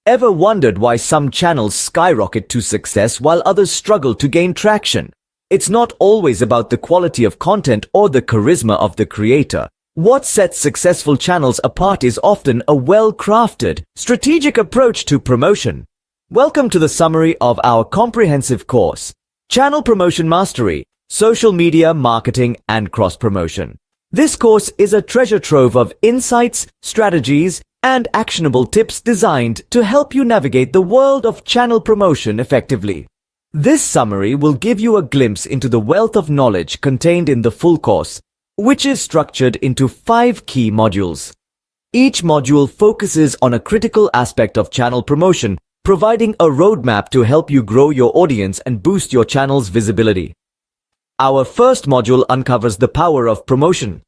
Ever wondered why some channels skyrocket to success while others struggle to gain traction? It's not always about the quality of content or the charisma of the creator. What sets successful channels apart is often a well-crafted, strategic approach to promotion. Welcome to the summary of our comprehensive course, Channel Promotion Mastery, Social Media Marketing and Cross-Promotion. This course is a treasure trove of insights, strategies, and actionable tips designed to help you navigate the world of channel promotion effectively. This summary will give you a glimpse into the wealth of knowledge contained in the full course, which is structured into 5 key modules. Each module focuses on a critical aspect of channel promotion, providing a roadmap to help you grow your audience and boost your channel's visibility. Our first module uncovers the power of promotion.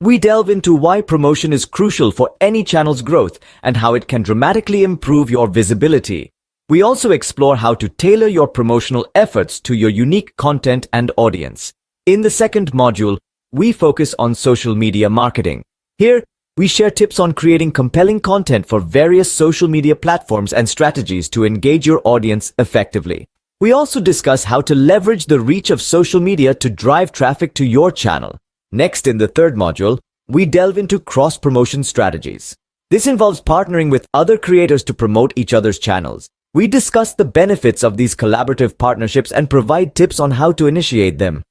We delve into why promotion is crucial for any channel's growth and how it can dramatically improve your visibility. We also explore how to tailor your promotional efforts to your unique content and audience. In the second module, we focus on social media marketing. Here, we share tips on creating compelling content for various social media platforms and strategies to engage your audience effectively. We also discuss how to leverage the reach of social media to drive traffic to your channel. Next, in the third module, we delve into cross-promotion strategies. This involves partnering with other creators to promote each other's channels. We discuss the benefits of these collaborative partnerships and provide tips on how to initiate them.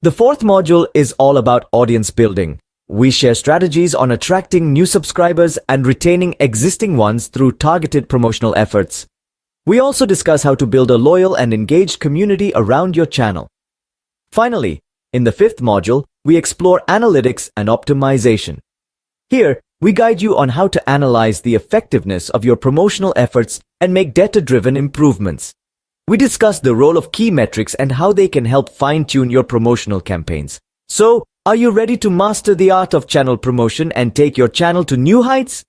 The fourth module is all about audience building. We share strategies on attracting new subscribers and retaining existing ones through targeted promotional efforts. We also discuss how to build a loyal and engaged community around your channel. Finally, in the fifth module, we explore analytics and optimization. Here, we guide you on how to analyze the effectiveness of your promotional efforts and make data-driven improvements. We discuss the role of key metrics and how they can help fine-tune your promotional campaigns. So, are you ready to master the art of channel promotion and take your channel to new heights?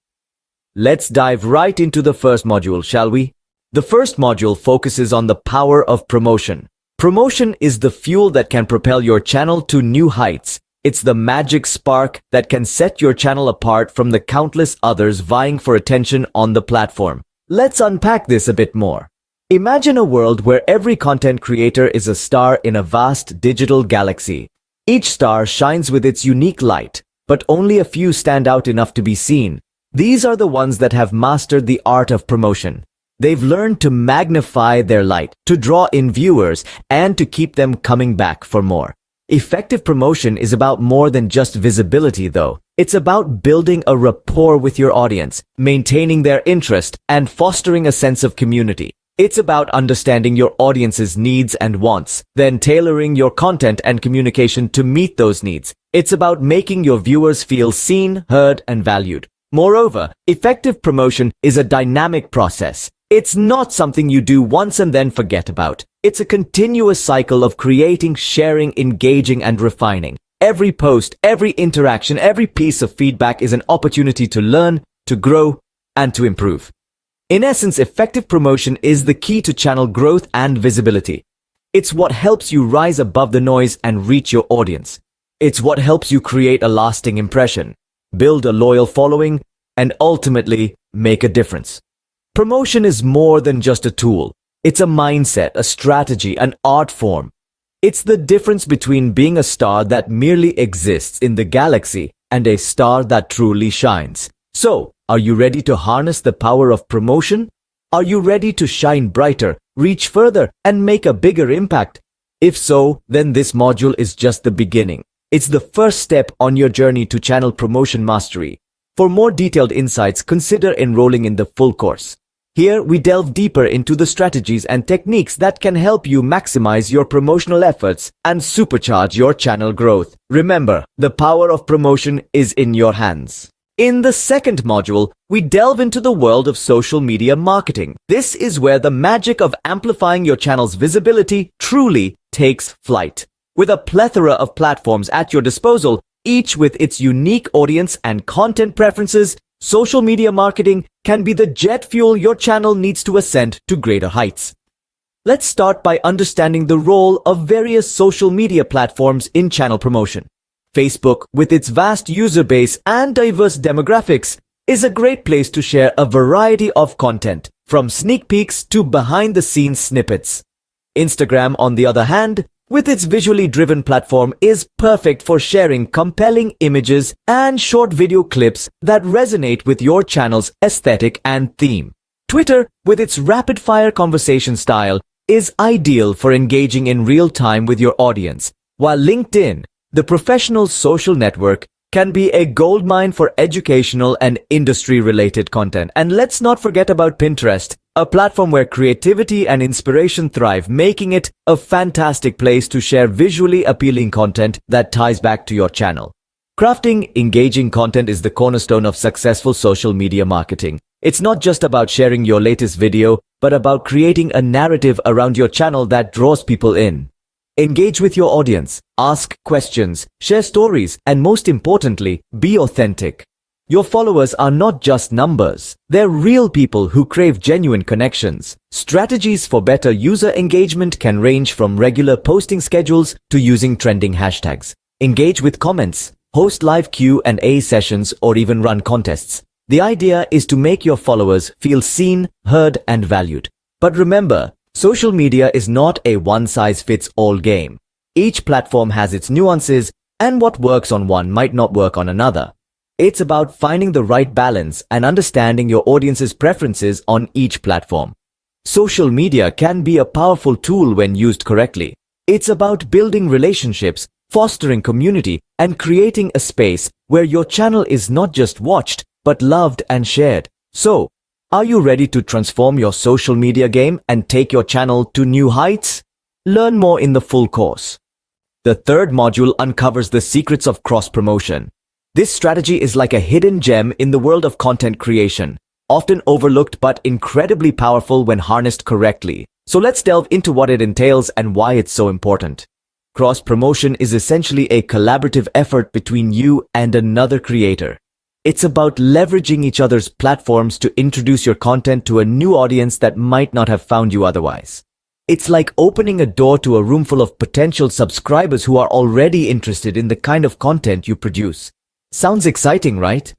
Let's dive right into the first module, shall we? The first module focuses on the power of promotion. Promotion is the fuel that can propel your channel to new heights. It's the magic spark that can set your channel apart from the countless others vying for attention on the platform. Let's unpack this a bit more. Imagine a world where every content creator is a star in a vast digital galaxy. Each star shines with its unique light, but only a few stand out enough to be seen. These are the ones that have mastered the art of promotion. They've learned to magnify their light, to draw in viewers, and to keep them coming back for more. Effective promotion is about more than just visibility, though. It's about building a rapport with your audience, maintaining their interest, and fostering a sense of community. It's about understanding your audience's needs and wants, then tailoring your content and communication to meet those needs. It's about making your viewers feel seen, heard, and valued. Moreover, effective promotion is a dynamic process. It's not something you do once and then forget about. It's a continuous cycle of creating, sharing, engaging, and refining. Every post, every interaction, every piece of feedback is an opportunity to learn, to grow, and to improve. In essence, effective promotion is the key to channel growth and visibility. It's what helps you rise above the noise and reach your audience. It's what helps you create a lasting impression, build a loyal following, and ultimately make a difference. Promotion is more than just a tool. It's a mindset, a strategy, an art form. It's the difference between being a star that merely exists in the galaxy and a star that truly shines. So, are you ready to harness the power of promotion? Are you ready to shine brighter, reach further, and make a bigger impact? If so, then this module is just the beginning. It's the first step on your journey to channel promotion mastery. For more detailed insights, consider enrolling in the full course. Here, we delve deeper into the strategies and techniques that can help you maximize your promotional efforts and supercharge your channel growth. Remember, the power of promotion is in your hands. In the second module, we delve into the world of social media marketing. This is where the magic of amplifying your channel's visibility truly takes flight. With a plethora of platforms at your disposal, each with its unique audience and content preferences, social media marketing can be the jet fuel your channel needs to ascend to greater heights. Let's start by understanding the role of various social media platforms in channel promotion. Facebook, with its vast user base and diverse demographics, is a great place to share a variety of content. from sneak peeks to behind-the-scenes snippets. Instagram, on the other hand, with its visually driven platform, is perfect for sharing compelling images and short video clips that resonate with your channel's aesthetic and theme. Twitter, with its rapid-fire conversation style, is ideal for engaging in real time with your audience, while LinkedIn, the professional social network, can be a goldmine for educational and industry-related content. And let's not forget about Pinterest, a platform where creativity and inspiration thrive, making it a fantastic place to share visually appealing content that ties back to your channel. Crafting engaging content is the cornerstone of successful social media marketing. It's not just about sharing your latest video, but about creating a narrative around your channel that draws people in. Engage with your audience, ask questions, share stories, and most importantly, be authentic. Your followers are not just numbers. They're real people who crave genuine connections. Strategies for better user engagement can range from regular posting schedules to using trending hashtags. Engage with comments, host live Q&A sessions, or even run contests. The idea is to make your followers feel seen, heard, and valued. But remember, social media is not a one-size-fits-all game. Each platform has its nuances, and what works on one might not work on another. It's about finding the right balance and understanding your audience's preferences on each platform. Social media can be a powerful tool when used correctly. It's about building relationships, fostering community, and creating a space where your channel is not just watched, but loved and shared. So, are you ready to transform your social media game and take your channel to new heights? Learn more in the full course. The third module uncovers the secrets of cross-promotion. This strategy is like a hidden gem in the world of content creation, often overlooked but incredibly powerful when harnessed correctly. So let's delve into what it entails and why it's so important. Cross-promotion is essentially a collaborative effort between you and another creator. It's about leveraging each other's platforms to introduce your content to a new audience that might not have found you otherwise. It's like opening a door to a room full of potential subscribers who are already interested in the kind of content you produce. Sounds exciting, right?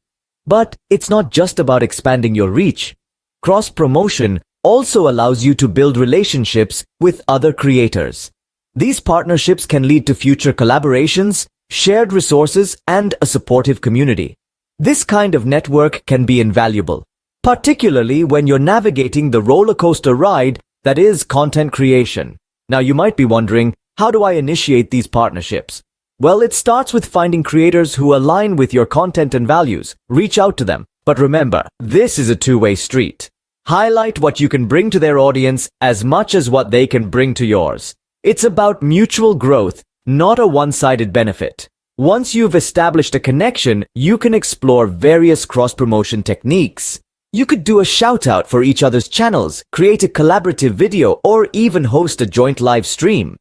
But it's not just about expanding your reach. Cross-promotion also allows you to build relationships with other creators. These partnerships can lead to future collaborations, shared resources, and a supportive community. This kind of network can be invaluable, particularly when you're navigating the roller coaster ride that is content creation. Now you might be wondering, how do I initiate these partnerships? Well, it starts with finding creators who align with your content and values. Reach out to them. But remember, this is a two-way street. Highlight what you can bring to their audience as much as what they can bring to yours. It's about mutual growth, not a one-sided benefit. Once you've established a connection, you can explore various cross-promotion techniques. You could do a shout-out for each other's channels, create a collaborative video, or even host a joint live stream.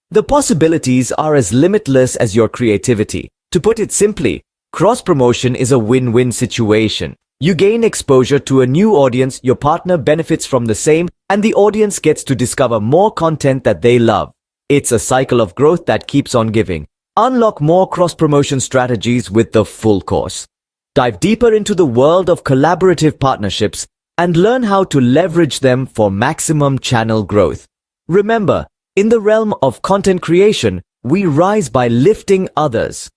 The possibilities are as limitless as your creativity. To put it simply, cross-promotion is a win-win situation. You gain exposure to a new audience, your partner benefits from the same, and the audience gets to discover more content that they love. It's a cycle of growth that keeps on giving. Unlock more cross-promotion strategies with the full course. Dive deeper into the world of collaborative partnerships and learn how to leverage them for maximum channel growth. Remember, in the realm of content creation, we rise by lifting others.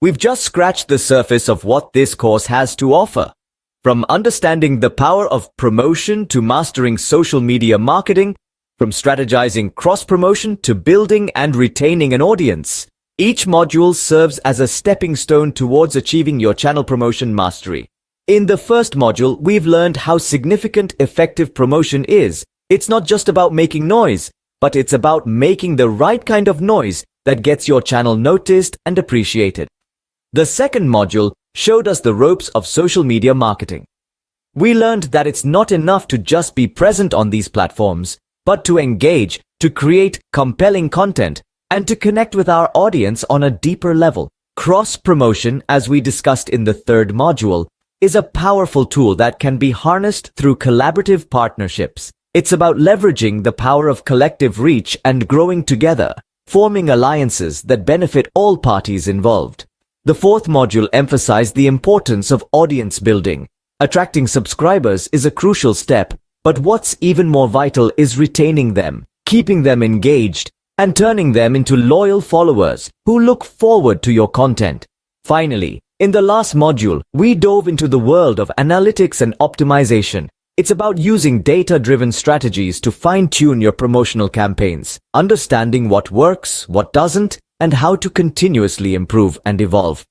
We've just scratched the surface of what this course has to offer. From understanding the power of promotion to mastering social media marketing, from strategizing cross-promotion to building and retaining an audience, each module serves as a stepping stone towards achieving your channel promotion mastery. In the first module, we've learned how significant effective promotion is. It's not just about making noise, but it's about making the right kind of noise that gets your channel noticed and appreciated. The second module showed us the ropes of social media marketing. We learned that it's not enough to just be present on these platforms, but to engage, to create compelling content, and to connect with our audience on a deeper level. Cross-promotion, as we discussed in the third module, is a powerful tool that can be harnessed through collaborative partnerships. It's about leveraging the power of collective reach and growing together, forming alliances that benefit all parties involved. The fourth module emphasized the importance of audience building. Attracting subscribers is a crucial step, But what's even more vital is retaining them, keeping them engaged, and turning them into loyal followers who look forward to your content. Finally, in the last module, we dove into the world of analytics and optimization. It's about using data-driven strategies to fine-tune your promotional campaigns, understanding what works, what doesn't, and how to continuously improve and evolve.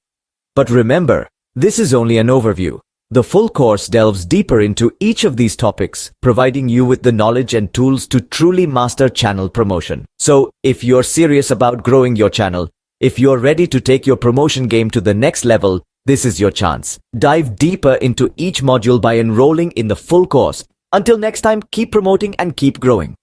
But remember, this is only an overview. The full course delves deeper into each of these topics, providing you with the knowledge and tools to truly master channel promotion. So, if you're serious about growing your channel, if you're ready to take your promotion game to the next level, this is your chance. Dive deeper into each module by enrolling in the full course. Until next time, keep promoting and keep growing.